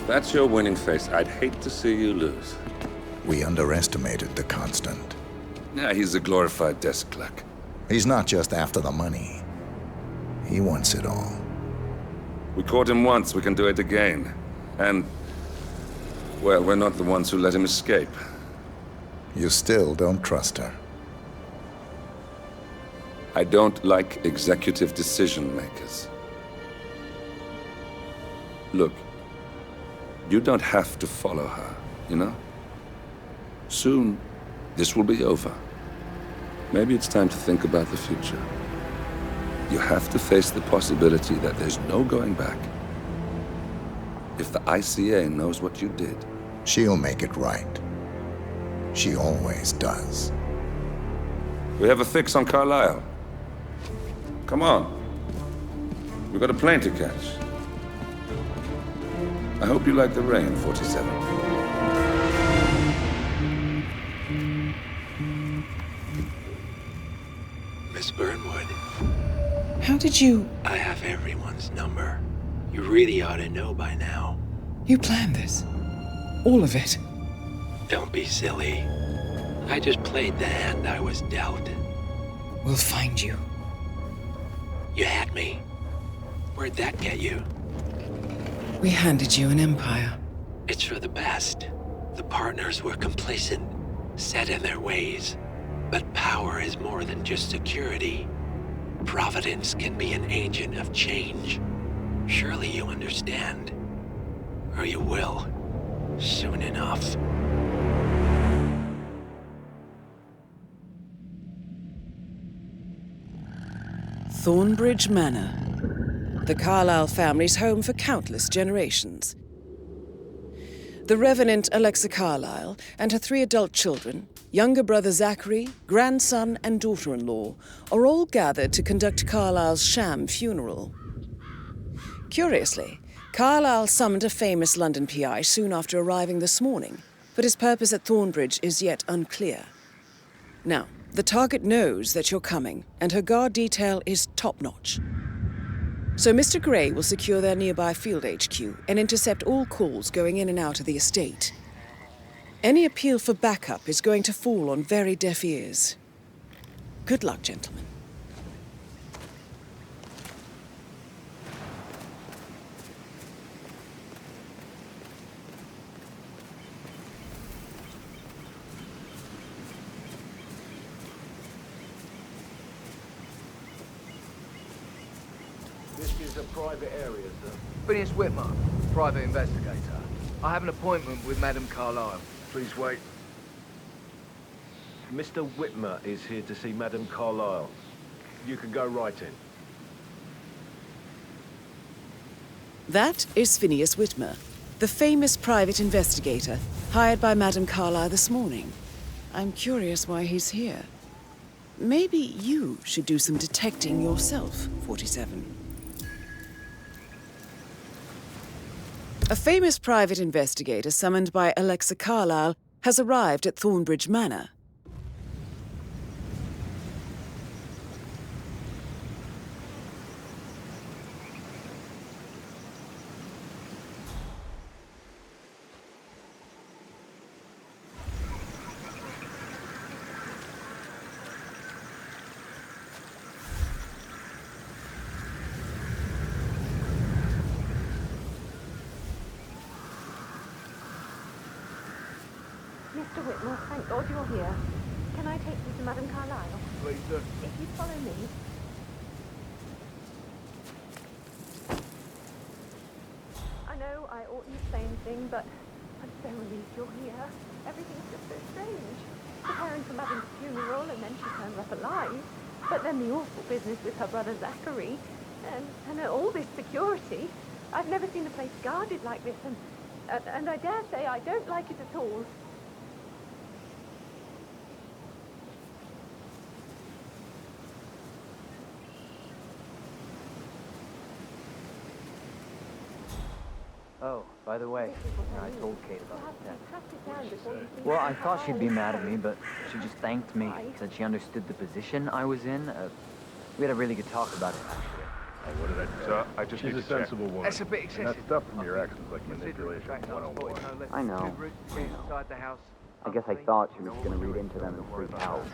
If that's your winning face, I'd hate to see you lose. We underestimated the Constant. Yeah, he's a glorified desk clerk. He's not just after the money. He wants it all. We caught him once, we can do it again. And, well, we're not the ones who let him escape. You still don't trust her. I don't like executive decision makers. Look, you don't have to follow her, you know? Soon, this will be over. Maybe it's time to think about the future. You have to face the possibility that there's no going back. If the ICA knows what you did, She'll make it right. She always does. we have a fix on Carlisle. Come on. We've got a plane to catch. I hope you like the rain, 47. Miss Burnwood, How did you... I have everyone's number. You really ought to know by now. You planned this? All of it? Don't be silly. I just played the hand I was dealt. We'll find you. You had me. Where'd that get you? We handed you an empire. It's for the best. The partners were complacent, set in their ways. But power is more than just security. Providence can be an agent of change. Surely you understand. Or you will. Soon enough. Thornbridge Manor. The Carlisle family's home for countless generations. The Revenant Alexa Carlisle and her 3 adult children, younger brother Zachary, grandson and daughter-in-law, are all gathered to conduct Carlisle's sham funeral. Curiously, Carlisle summoned a famous London PI soon after arriving this morning, but his purpose at Thornbridge is yet unclear. Now, the target knows that you're coming, and her guard detail is top-notch. So Mr. Gray will secure their nearby field HQ and intercept all calls going in and out of the estate. Any appeal for backup is going to fall on very deaf ears. Good luck, gentlemen. This is a private area, sir. Phineas Whitmer, private investigator. I have an appointment with Madame Carlisle. Please wait. Mr. Whitmer is here to see Madame Carlisle. You can go right in. That is Phineas Whitmer, the famous private investigator hired by Madame Carlisle this morning. I'm curious why he's here. Maybe you should do some detecting yourself, 47. A famous private investigator summoned by Alexa Carlisle has arrived at Thornbridge Manor. Mr. Whitmore, thank God you're here. Can I take you to Madame Carlisle? Please, sir. If you follow me. I know I oughtn't say anything, but I'm so relieved you're here. Everything's just so strange. Preparing for Madame's funeral, and then she turns up alive. But then the awful business with her brother Zachary, and all this security. I've never seen a place guarded like this, and I dare say I don't like it at all. Oh, by the way, I told Kate about the test. Well, Well, I thought she'd be mad at me, but she just thanked me, said she understood the position I was in. We had a really good talk about it, actually. What did I... So, I just She's need a to check. sensible woman. That's a bit And excessive. that stuff from your ex is like Considering manipulation the fact I was 101. spotted no less I than know. 2 routes to get inside the house. I guess I thought she was gonna read into them and freak out.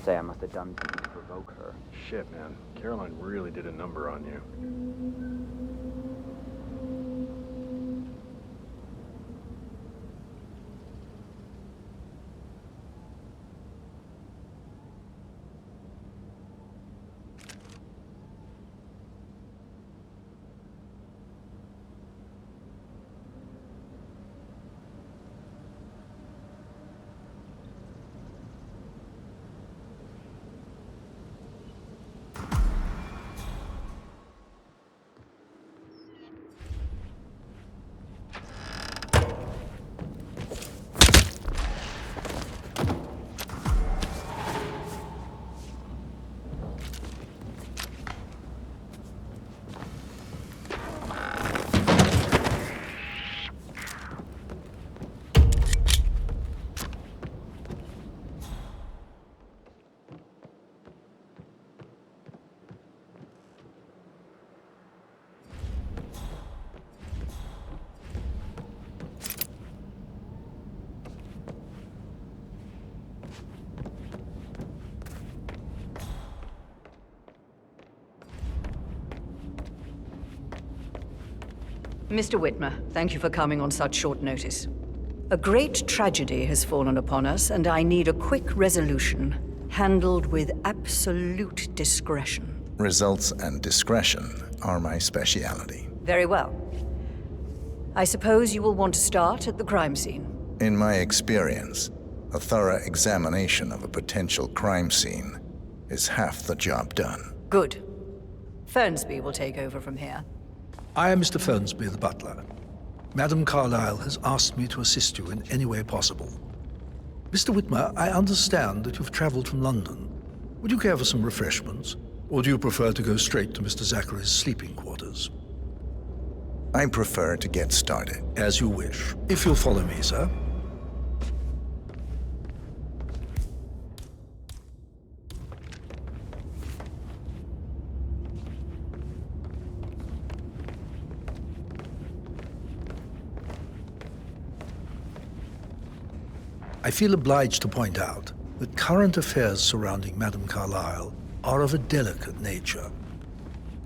Say I must have done something to provoke her. Shit, man. Caroline really did a number on you. Mr. Whitmer, thank you for coming on such short notice. A great tragedy has fallen upon us, and I need a quick resolution, handled with absolute discretion. Results and discretion are my speciality. Very well. I suppose you will want to start at the crime scene. In my experience, a thorough examination of a potential crime scene is half the job done. Good. Fernsby will take over from here. I am Mr. Fernsby, the butler. Madam Carlyle has asked me to assist you in any way possible. Mr. Whitmer, I understand that you've traveled from London. Would you care for some refreshments? Or do you prefer to go straight to Mr. Zachary's sleeping quarters? I prefer to get started. As you wish. If you'll follow me, sir. I feel obliged to point out that current affairs surrounding Madame Carlyle are of a delicate nature.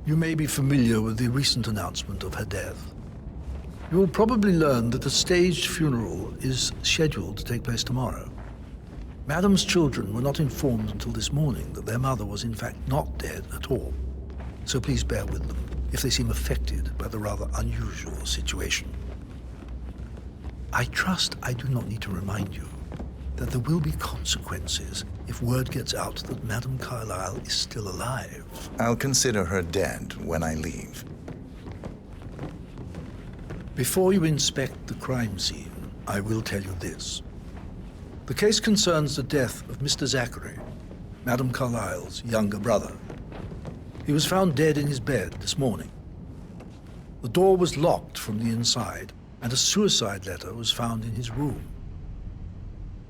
You may be familiar with the recent announcement of her death. You will probably learn that a staged funeral is scheduled to take place tomorrow. Madame's children were not informed until this morning that their mother was in fact not dead at all. So please bear with them if they seem affected by the rather unusual situation. I trust I do not need to remind you that there will be consequences if word gets out that Madame Carlyle is still alive. I'll consider her dead when I leave. Before you inspect the crime scene, I will tell you this. The case concerns the death of Mr. Zachary, Madame Carlyle's younger brother. He was found dead in his bed this morning. The door was locked from the inside, and a suicide letter was found in his room.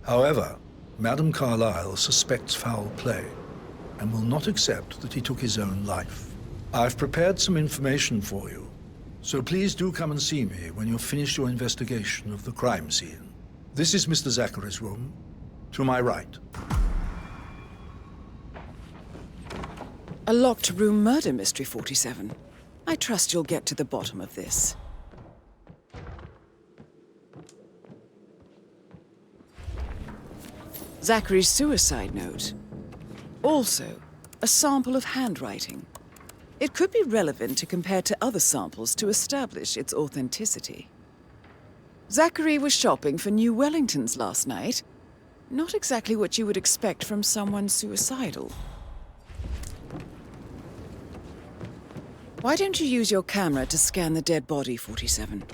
However, Madame Carlyle suspects foul play and will not accept that he took his own life. I've prepared some information for you, so please do come and see me when you've finished your investigation of the crime scene. This is Mr. Zachary's room, to my right. A locked room murder mystery, 47. I trust you'll get to the bottom of this. Zachary's suicide note. Also, a sample of handwriting. It could be relevant to compare to other samples to establish its authenticity. Zachary was shopping for New Wellingtons last night. Not exactly what you would expect from someone suicidal. Why don't you use your camera to scan the dead body, 47?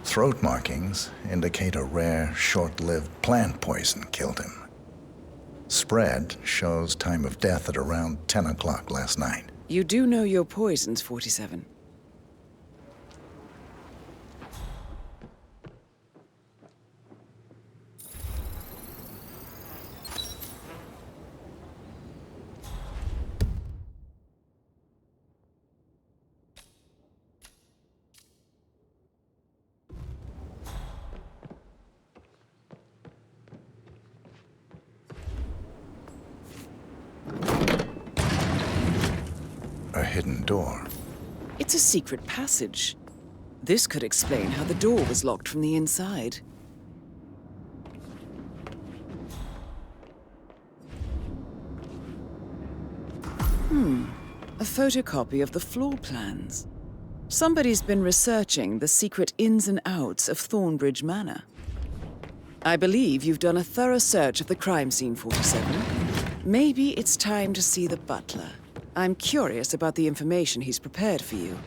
Throat markings indicate a rare, short-lived plant poison killed him. Spread shows time of death at around 10 o'clock last night. You do know your poisons, 47. a hidden door. It's a secret passage. This could explain how the door was locked from the inside. A photocopy of the floor plans. Somebody's been researching the secret ins and outs of Thornbridge Manor. I believe you've done a thorough search of the crime scene, 47. Maybe it's time to see the butler. I'm curious about the information he's prepared for you.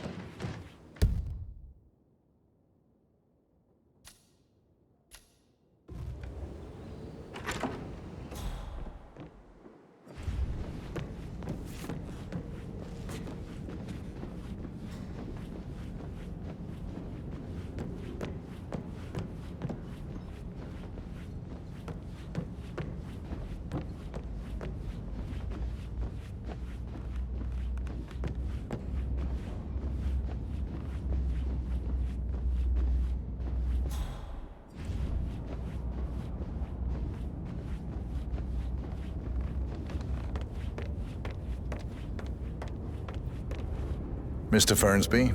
Mr. Fernsby,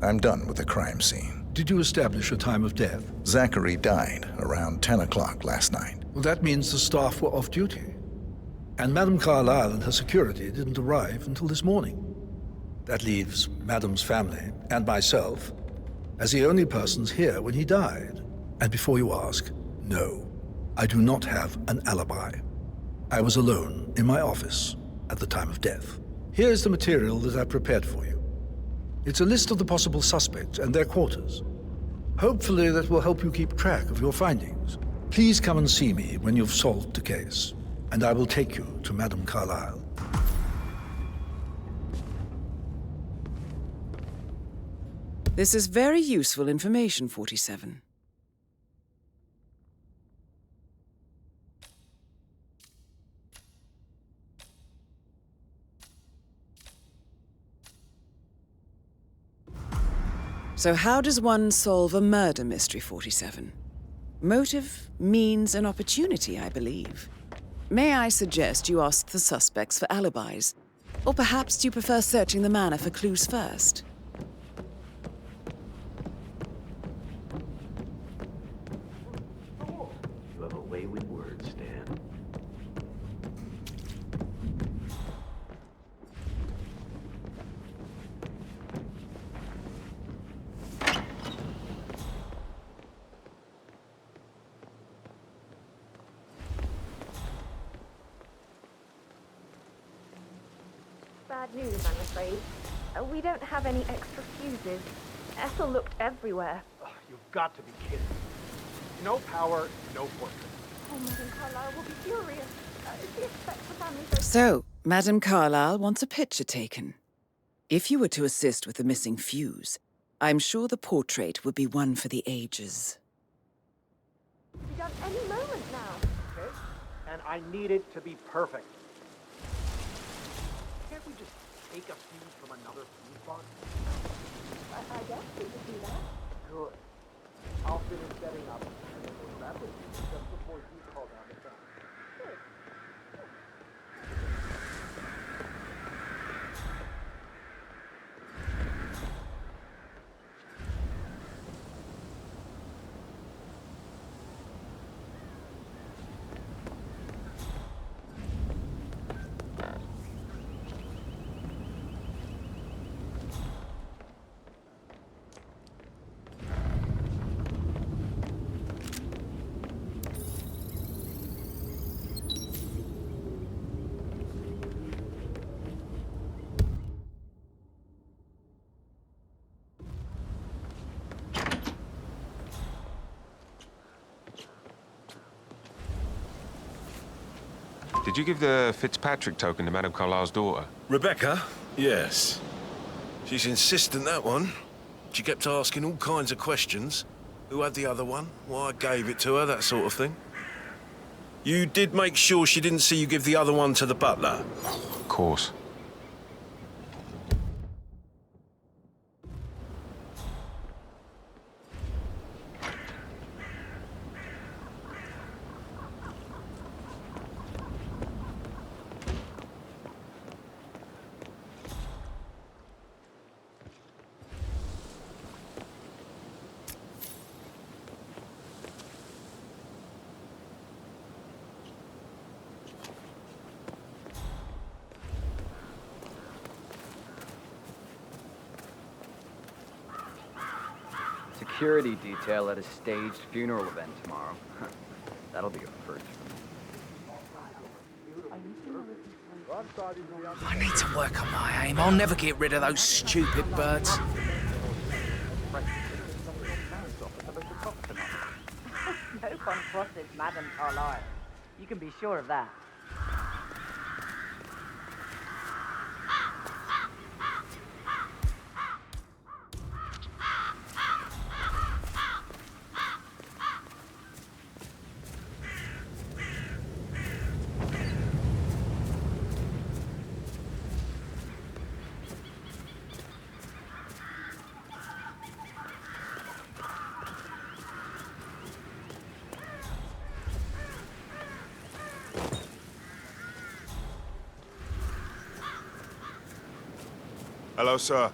I'm done with the crime scene. Did you establish a time of death? Zachary died around 10 o'clock last night. Well, that means the staff were off duty. And Madame Carlyle and her security didn't arrive until this morning. That leaves Madame's family and myself as the only persons here when he died. And before you ask, no, I do not have an alibi. I was alone in my office at the time of death. Here is the material that I prepared for you. It's a list of the possible suspects and their quarters. Hopefully that will help you keep track of your findings. Please come and see me when you've solved the case, and I will take you to Madame Carlyle. This is very useful information, 47. So how does one solve a murder mystery, 47? Motive, means, and opportunity, I believe. May I suggest you ask the suspects for alibis? Or perhaps do you prefer searching the manor for clues first? You have a way with words, Stan. Bad news, I'm afraid. We don't have any extra fuses. Ethel looked everywhere. Oh, you've got to be kidding. No power, no portrait. Oh, Madame Carlyle will be furious. She expects the family to... So, Madame Carlyle wants a picture taken. If you were to assist with the missing fuse, I'm sure the portrait would be one for the ages. Be done any moment now. Okay? And I need it to be perfect. Can't we just take a fuse from another fuse box? I guess we could do that. Good. I'll finish setting up, and then we'll grab the fuse just before you call down the phone. Good. Did you give the Fitzpatrick token to Madame Carlyle's daughter? Rebecca? Yes. She's insistent, that one. She kept asking all kinds of questions. Who had the other one? Why I gave it to her, that sort of thing. You did make sure she didn't see you give the other one to the butler? Of course. security detail at a staged funeral event tomorrow. That'll be a first for me. I need to work on my aim. I'll never get rid of those stupid birds. No one crosses Madame Carlyle. You can be sure of that. Hello, sir.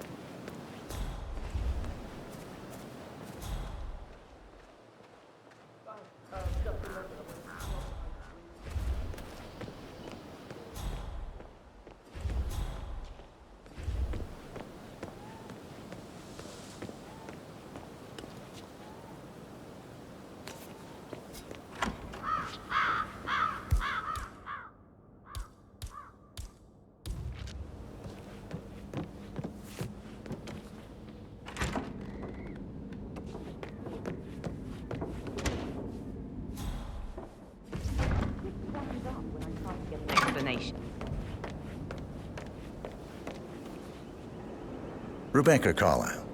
Rebecca Carlyle,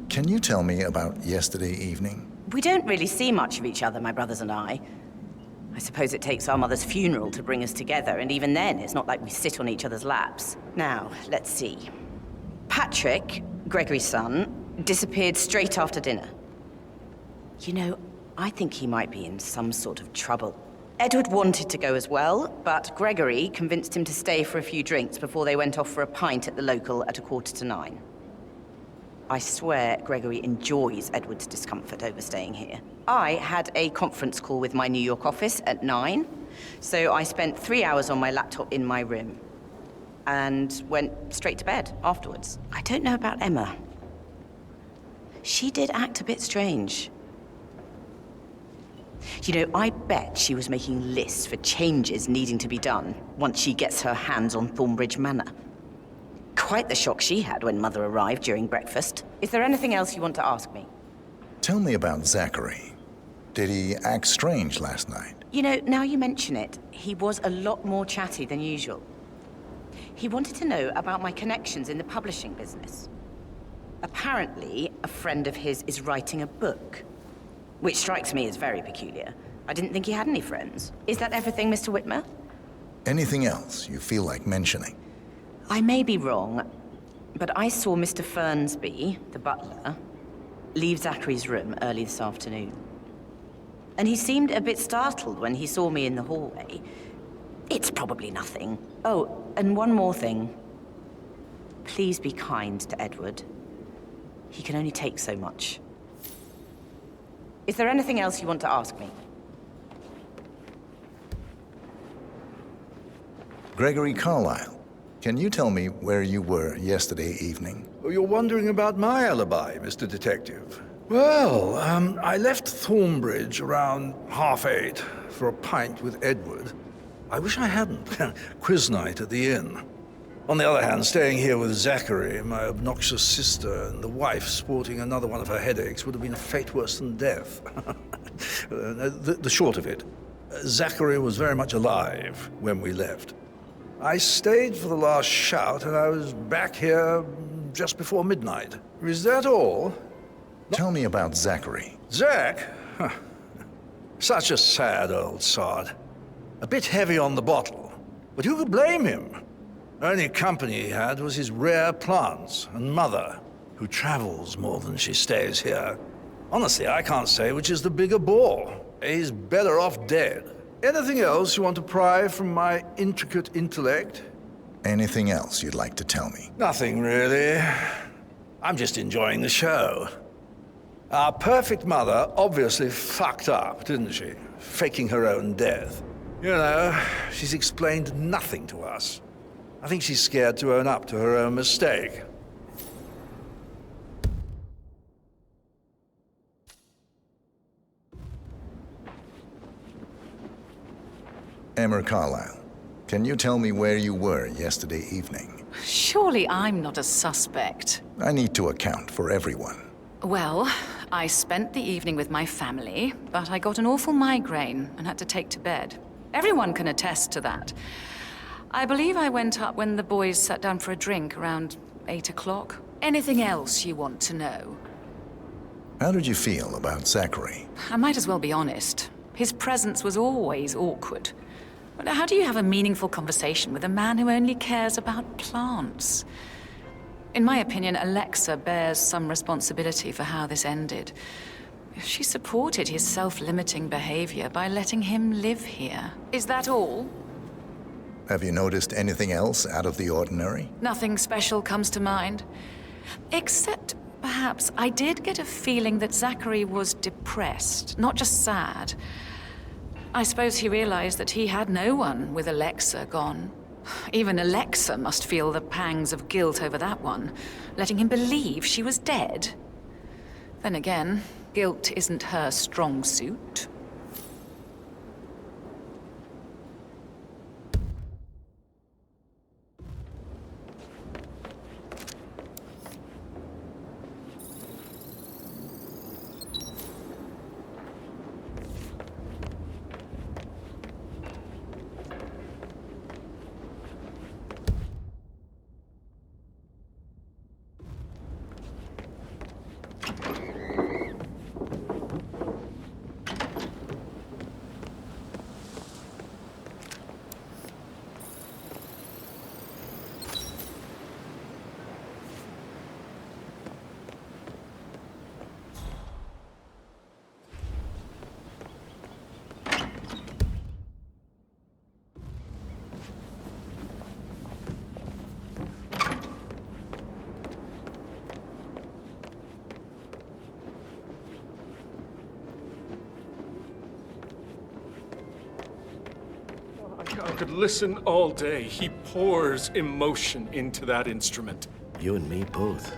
can you tell me about yesterday evening? We don't really see much of each other, my brothers and I. I suppose it takes our mother's funeral to bring us together, and even then, it's not like we sit on each other's laps. Now, let's see. Patrick, Gregory's son, disappeared straight after dinner. You know, I think he might be in some sort of trouble. Edward wanted to go as well, but Gregory convinced him to stay for a few drinks before they went off for a pint at the local at 8:45. I swear Gregory enjoys Edward's discomfort over staying here. I had a conference call with my New York office at 9, so I spent 3 hours on my laptop in my room and went straight to bed afterwards. I don't know about Emma. She did act a bit strange. You know, I bet she was making lists for changes needing to be done once she gets her hands on Thornbridge Manor. Quite the shock she had when Mother arrived during breakfast. Is there anything else you want to ask me? Tell me about Zachary. Did he act strange last night? You know, now you mention it, he was a lot more chatty than usual. He wanted to know about my connections in the publishing business. Apparently, a friend of his is writing a book, which strikes me as very peculiar. I didn't think he had any friends. Is that everything, Mr. Whitmer? Anything else you feel like mentioning? I may be wrong, but I saw Mr. Fernsby, the butler, leave Zachary's room early this afternoon. And he seemed a bit startled when he saw me in the hallway. It's probably nothing. Oh, and one more thing. Please be kind to Edward. He can only take so much. Is there anything else you want to ask me? Gregory Carlyle, can you tell me where you were yesterday evening? Oh, you're wondering about my alibi, Mr. Detective. Well, I left Thornbridge around 8:30 for a pint with Edward. I wish I hadn't. Quiz night at the inn. On the other hand, staying here with Zachary, my obnoxious sister, and the wife sporting another one of her headaches would have been a fate worse than death. The short of it, Zachary was very much alive when we left. I stayed for the last shout, and I was back here just before midnight. Is that all? Tell me about Zachary. Zach? Huh. Such a sad old sod. A bit heavy on the bottle, but who could blame him? Only company he had was his rare plants and Mother, who travels more than she stays here. Honestly, I can't say which is the bigger bore. He's better off dead. Anything else you want to pry from my intricate intellect? Anything else you'd like to tell me? Nothing, really. I'm just enjoying the show. Our perfect mother obviously fucked up, didn't she? Faking her own death. You know, she's explained nothing to us. I think she's scared to own up to her own mistake. Emma Carlyle, can you tell me where you were yesterday evening? Surely I'm not a suspect. I need to account for everyone. Well, I spent the evening with my family, but I got an awful migraine and had to take to bed. Everyone can attest to that. I believe I went up when the boys sat down for a drink around 8 o'clock. Anything else you want to know? How did you feel about Zachary? I might as well be honest. His presence was always awkward. But how do you have a meaningful conversation with a man who only cares about plants? In my opinion, Alexa bears some responsibility for how this ended. She supported his self-limiting behavior by letting him live here. Is that all? Have you noticed anything else out of the ordinary? Nothing special comes to mind. Except, perhaps, I did get a feeling that Zachary was depressed, not just sad. I suppose he realized that he had no one with Alexa gone. Even Alexa must feel the pangs of guilt over that one, letting him believe she was dead. Then again, guilt isn't her strong suit. I could listen all day. He pours emotion into that instrument. You and me both.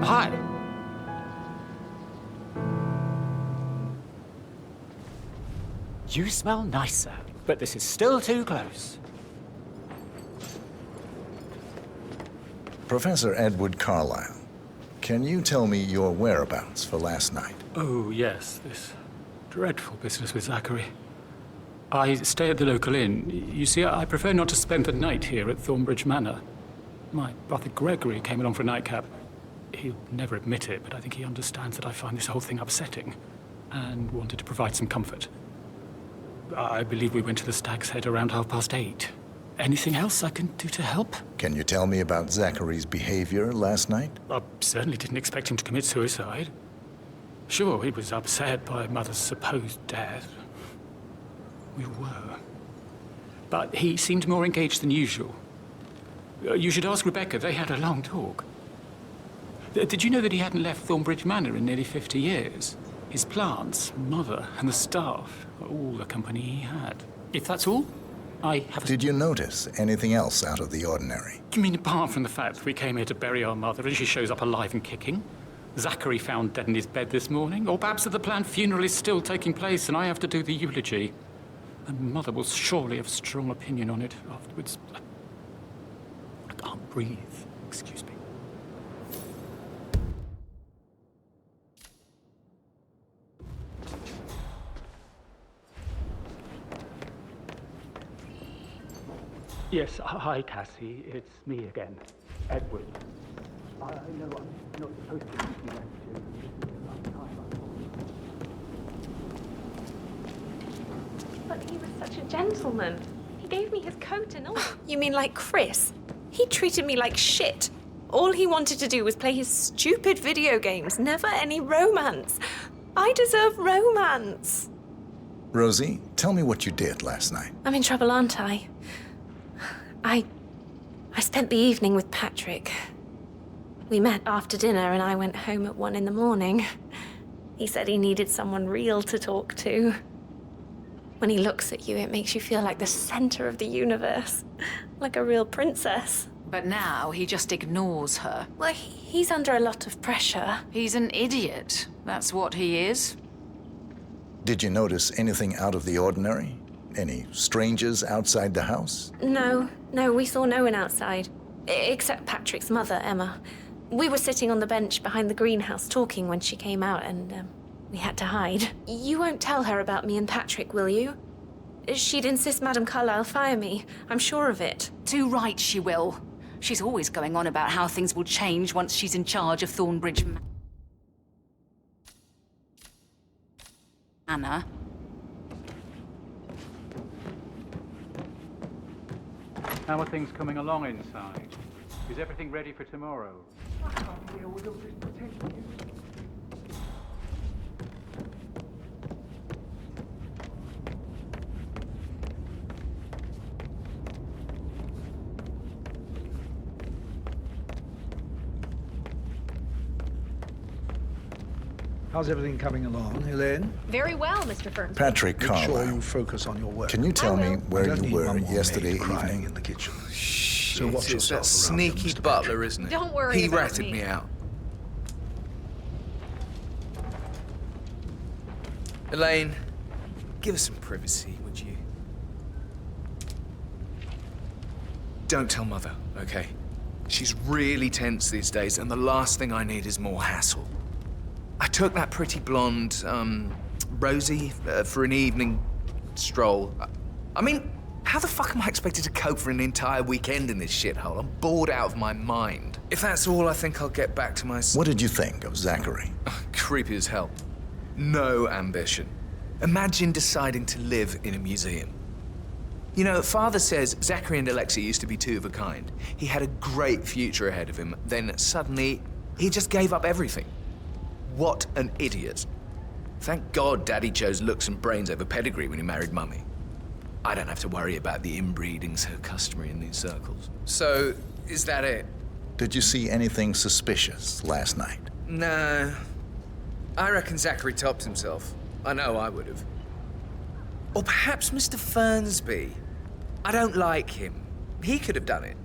Hi. You smell nicer, but this is still too close. Professor Edward Carlyle, can you tell me your whereabouts for last night? Oh, yes, this dreadful business with Zachary. I stay at the local inn. You see, I prefer not to spend the night here at Thornbridge Manor. My brother Gregory came along for a nightcap. He'll never admit it, but I think he understands that I find this whole thing upsetting and wanted to provide some comfort. I believe we went to the Stag's Head around 8:30. Anything else I can do to help? Can you tell me about Zachary's behavior last night? I certainly didn't expect him to commit suicide. Sure, he was upset by Mother's supposed death. We were. But he seemed more engaged than usual. You should ask Rebecca. They had a long talk. Did you know that he hadn't left Thornbridge Manor in nearly 50 years? His plants, Mother, and the staff were all the company he had. If that's all, I have... Did you notice anything else out of the ordinary? You mean apart from the fact that we came here to bury our mother and she shows up alive and kicking? Zachary found dead in his bed this morning? Or perhaps that the planned funeral is still taking place and I have to do the eulogy? And Mother will surely have strong opinion on it afterwards. I can't breathe. Excuse me. Yes, hi, Cassie. It's me again, Edward. I know I'm not supposed to keep you But he was such a gentleman. He gave me his coat and all. You mean like Chris? He treated me like shit. All he wanted to do was play his stupid video games, never any romance. I deserve romance. Rosie, tell me what you did last night. I'm in trouble, aren't I? I spent the evening with Patrick. We met after dinner and I went home at 1 a.m. He said he needed someone real to talk to. When he looks at you, it makes you feel like the center of the universe. Like a real princess. But now he just ignores her. Well, he's under a lot of pressure. He's an idiot. That's what he is. Did you notice anything out of the ordinary? Any strangers outside the house? No, we saw no one outside. Except Patrick's mother, Emma. We were sitting on the bench behind the greenhouse talking when she came out, and we had to hide. You won't tell her about me and Patrick, will you? She'd insist Madame Carlyle fire me. I'm sure of it. Too right she will. She's always going on about how things will change once she's in charge of Thornbridge Manor. How are things coming along inside? Is everything ready for tomorrow? I can't deal with all this protection. How's everything coming along, Elaine? Very well, Mr. Ferns. Patrick Make Carlyle. sure you focus on your work. Can you tell me where I don't you need were one more yesterday maid crying evening? in the kitchen. Shit, So watch it's that yourself around him, sneaky Mr. butler, isn't it? Don't worry He about ratted me. me out. Elaine, give us some privacy, would you? Don't tell Mother, okay? She's really tense these days, and the last thing I need is more hassle. I took that pretty blonde, Rosie, for an evening stroll. I mean, how the fuck am I expected to cope for an entire weekend in this shithole? I'm bored out of my mind. If that's all, I think I'll get back to my... What did you think of Zachary? Creepy as hell. No ambition. Imagine deciding to live in a museum. You know, Father says Zachary and Alexa used to be two of a kind. He had a great future ahead of him, then suddenly, he just gave up everything. What an idiot. Thank God Daddy chose looks and brains over pedigree when he married Mummy. I don't have to worry about the inbreeding so customary in these circles. So, is that it? Did you see anything suspicious last night? No. I reckon Zachary topped himself. I know I would have. Or perhaps Mr. Fernsby. I don't like him. He could have done it.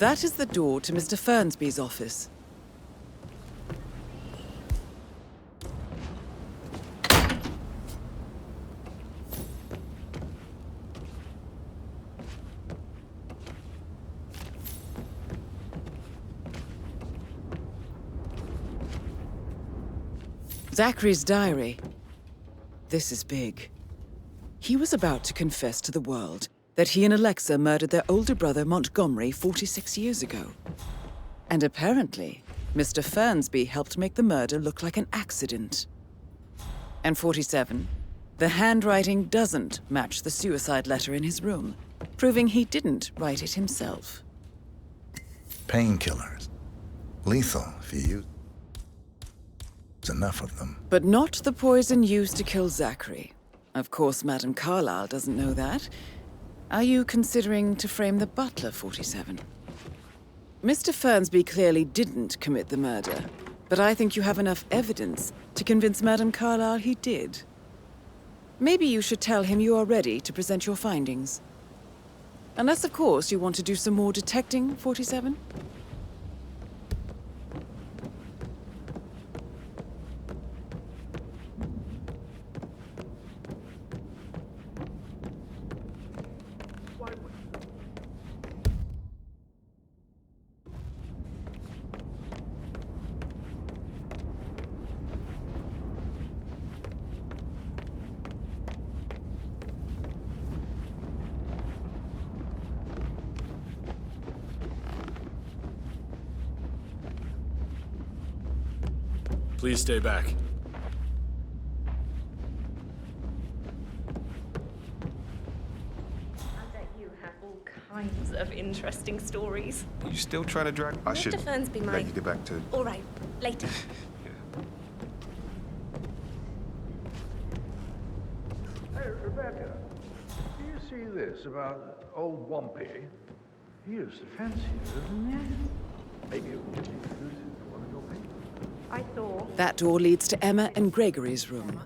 That is the door to Mr. Fernsby's office. Zachary's diary. This is big. He was about to confess to the world that he and Alexa murdered their older brother Montgomery 46 years ago. And apparently, Mr. Fernsby helped make the murder look like an accident. And 47, the handwriting doesn't match the suicide letter in his room, proving he didn't write it himself. Painkillers. Lethal if you use enough of them. But not the poison used to kill Zachary. Of course, Madame Carlyle doesn't know that. Are you considering to frame the butler, 47? Mr. Fernsby clearly didn't commit the murder, but I think you have enough evidence to convince Madame Carlyle he did. Maybe you should tell him you are ready to present your findings. Unless, of course, you want to do some more detecting, 47? Please stay back. interesting stories. Are you still trying to drag... I should Mr. Fernsby let might... you get back to... All right, later. Hey, Rebecca, do you see this about old Wampy? He used to fancy you, didn't he? Maybe it would be exclusive to one of your papers. I saw. That door leads to Emma and Gregory's room.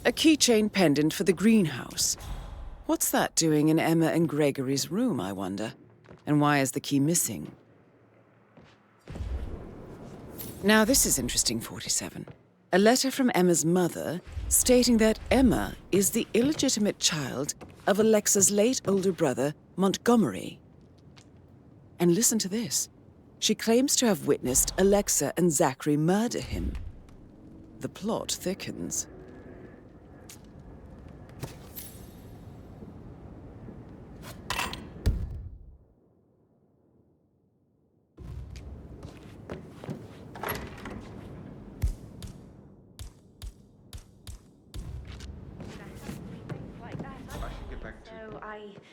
A keychain pendant for the greenhouse. What's that doing in Emma and Gregory's room, I wonder? And why is the key missing? Now this is interesting, 47. A letter from Emma's mother stating that Emma is the illegitimate child of Alexa's late older brother, Montgomery. And listen to this. She claims to have witnessed Alexa and Zachary murder him. The plot thickens.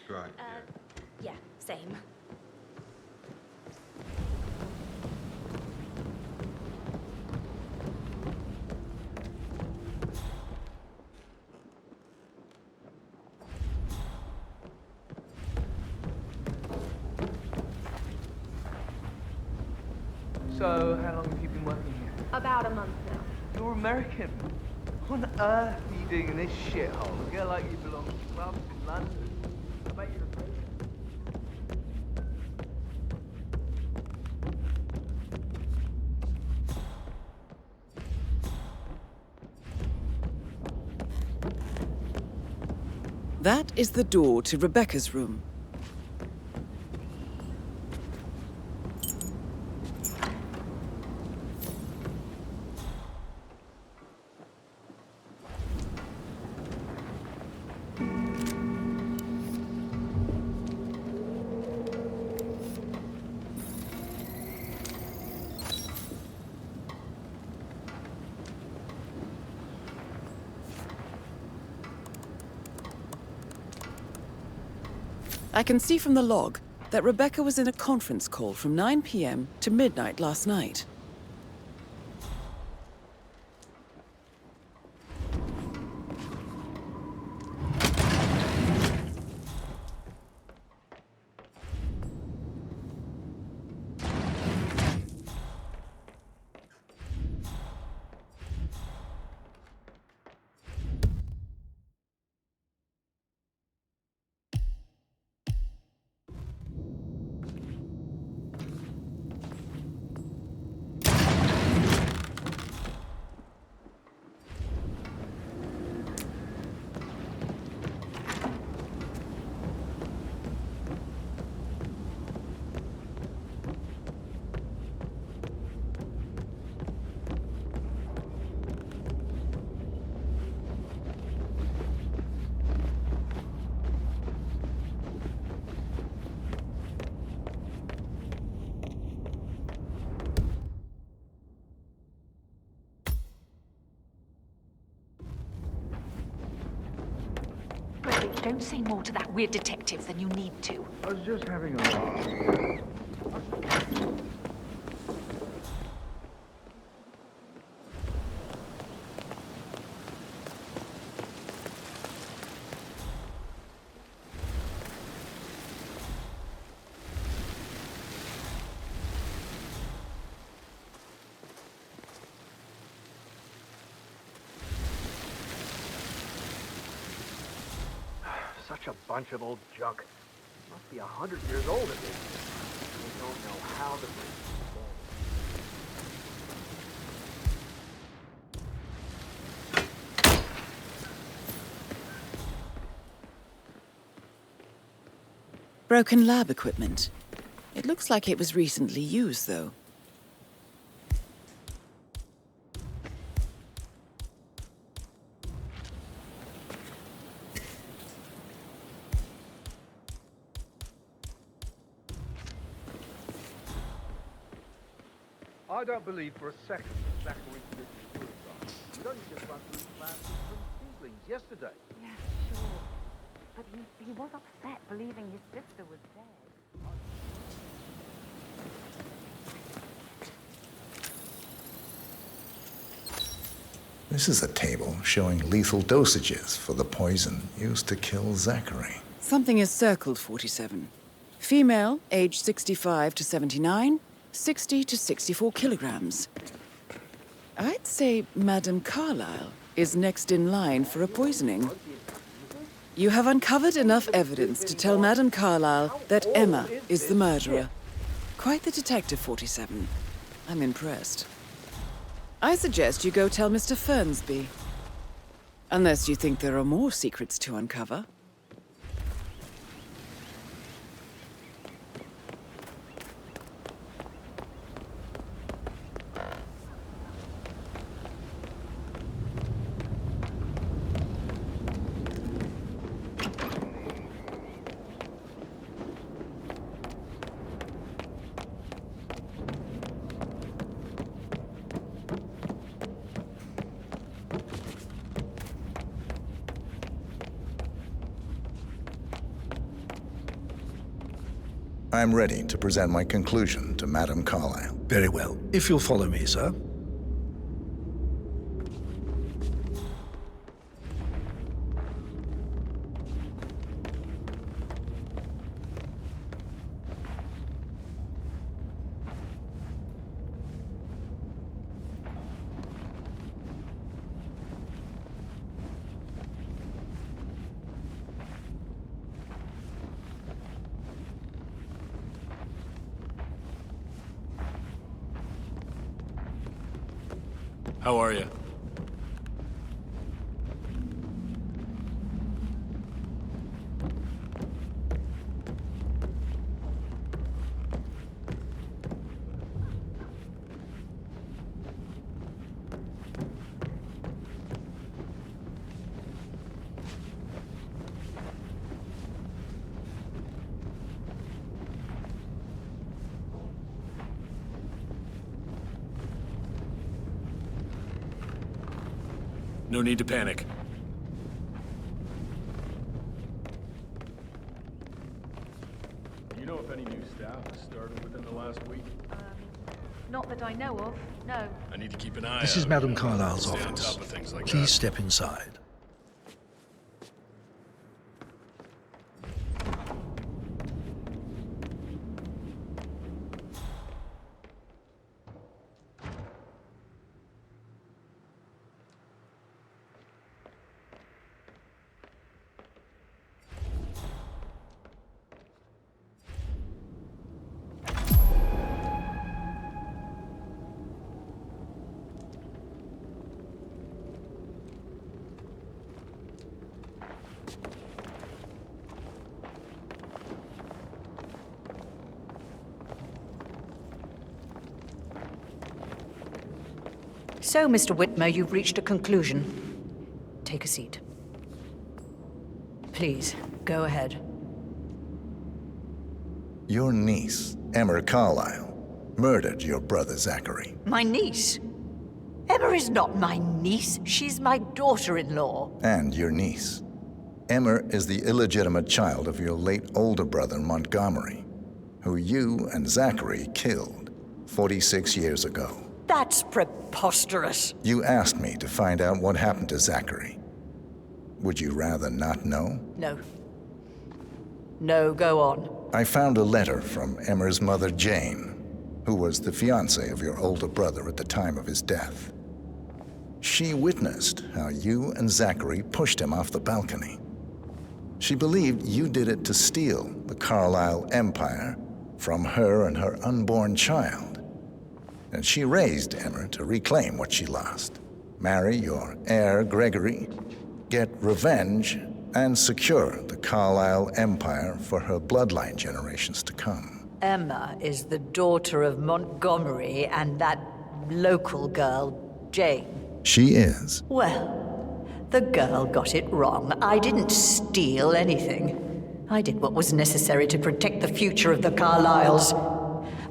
Right, yeah, same. So, how long have you been working here? About a month now. You're American. What on earth are you doing in this shithole? A girl like you belongs to clubs in London. I bet you're a favorite. That is the door to Rebecca's room. I can see from the log that Rebecca was in a conference call from 9 p.m. to midnight last night. Gregory, don't say more to that weird detective than you need to. I was just having a laugh. Such a bunch of old junk. Must be 100 years old at least. We don't know how to bring it forward. Broken lab equipment. It looks like it was recently used, though. I don't believe for a second that Zachary committed suicide. We'd only just run through his plans with some seedlings yesterday. Yeah, sure. But he was upset believing his sister was dead. This is a table showing lethal dosages for the poison used to kill Zachary. Something is circled, 47. Female, age 65 to 79, 60 to 64 kilograms. I'd say Madame Carlyle is next in line for a poisoning. You have uncovered enough evidence to tell Madame Carlyle that Emma is the murderer. Quite the detective, 47. I'm impressed. I suggest you go tell Mr. Fernsby. Unless you think there are more secrets to uncover. I'm ready to present my conclusion to Madame Carlyle. Very well. If you'll follow me, sir. How are you? No need to panic. Do you know if any new staff has started within the last week? Not that I know of, no. I need to keep an eye out. This is Madame Carlyle's Stay on office. top of things like Please that. step inside. So, Mr. Whitmer, you've reached a conclusion. Take a seat. Please, go ahead. Your niece, Emma Carlyle, murdered your brother Zachary. My niece? Emma is not my niece. She's my daughter-in-law. And your niece. Emma is the illegitimate child of your late older brother Montgomery, who you and Zachary killed 46 years ago. That's preposterous. You asked me to find out what happened to Zachary. Would you rather not know? No. No, go on. I found a letter from Emma's mother, Jane, who was the fiancée of your older brother at the time of his death. She witnessed how you and Zachary pushed him off the balcony. She believed you did it to steal the Carlyle empire from her and her unborn child. And she raised Emma to reclaim what she lost. Marry your heir, Gregory, get revenge, and secure the Carlyle empire for her bloodline generations to come. Emma is the daughter of Montgomery and that local girl, Jane. She is. Well, the girl got it wrong. I didn't steal anything. I did what was necessary to protect the future of the Carlyles.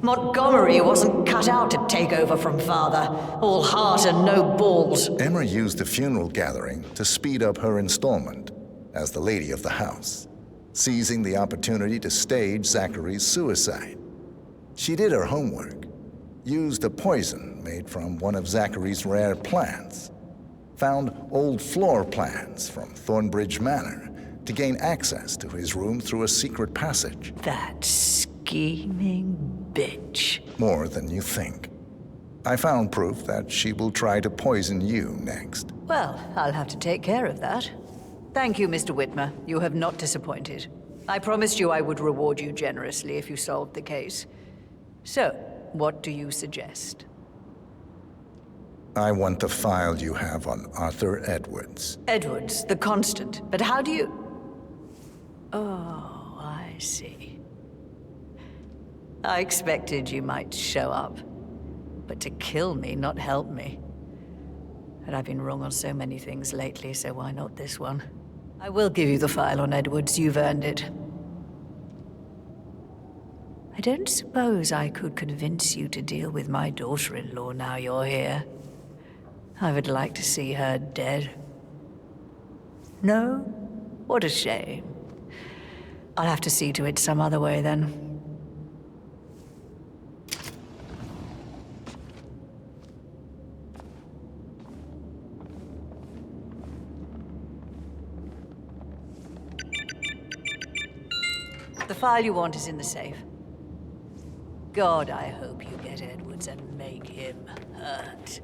Montgomery wasn't cut out to take over from Father. All heart and no balls. Emma used the funeral gathering to speed up her installment as the lady of the house, seizing the opportunity to stage Zachary's suicide. She did her homework, used a poison made from one of Zachary's rare plants, found old floor plans from Thornbridge Manor to gain access to his room through a secret passage. That scheming bitch. More than you think. I found proof that she will try to poison you next. Well, I'll have to take care of that. Thank you, Mr. Whitmer. You have not disappointed. I promised you I would reward you generously if you solved the case. So, what do you suggest? I want the file you have on Arthur Edwards. Edwards, the constant. But how do you... Oh, I see. I expected you might show up. But to kill me, not help me. And I've been wrong on so many things lately, so why not this one? I will give you the file on Edwards. You've earned it. I don't suppose I could convince you to deal with my daughter-in-law now you're here. I would like to see her dead. No? What a shame. I'll have to see to it some other way, then. The file you want is in the safe. God, I hope you get Edwards and make him hurt.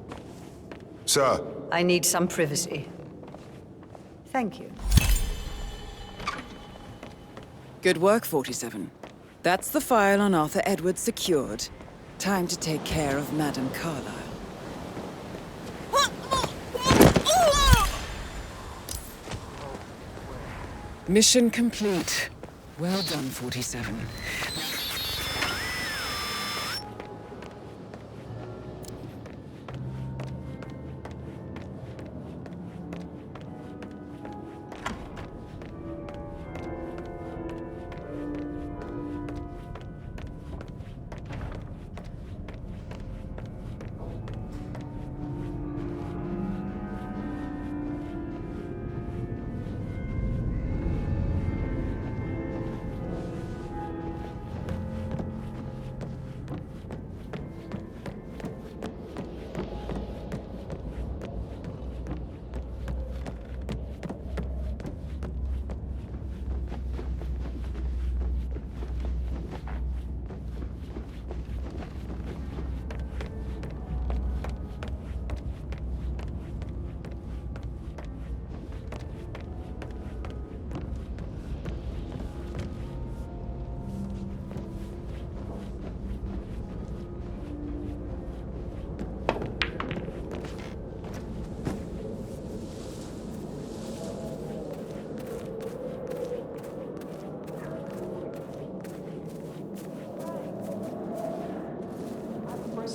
Sir. I need some privacy. Thank you. Good work, 47. That's the file on Arthur Edwards secured. Time to take care of Madame Carlyle. Mission complete. Well done, 47.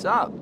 What's up?